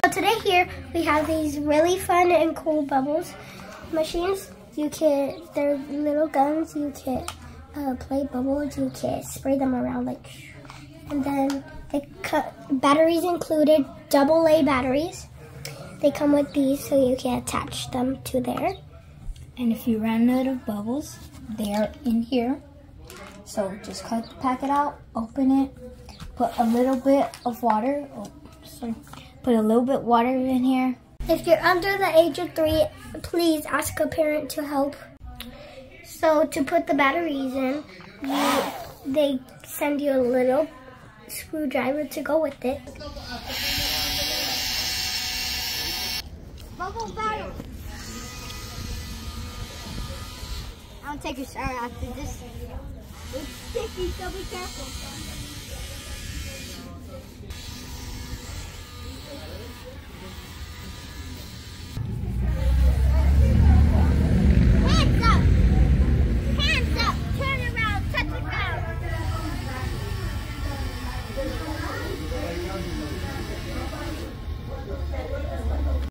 So today here we have these really fun and cool bubbles machines. They're little guns. You can play bubbles. You can spray them around and then batteries included, AA batteries. They come with these so you can attach them to there. And if you run out of bubbles, they're in here. So just cut the packet out, open it, put a little bit of water. Put a little bit water in here. If you're under the age of 3, please ask a parent to help. So to put the batteries in, they send you a little screwdriver to go with it. Bubble battle. I'm gonna take a shower after this. It's sticky, so be careful.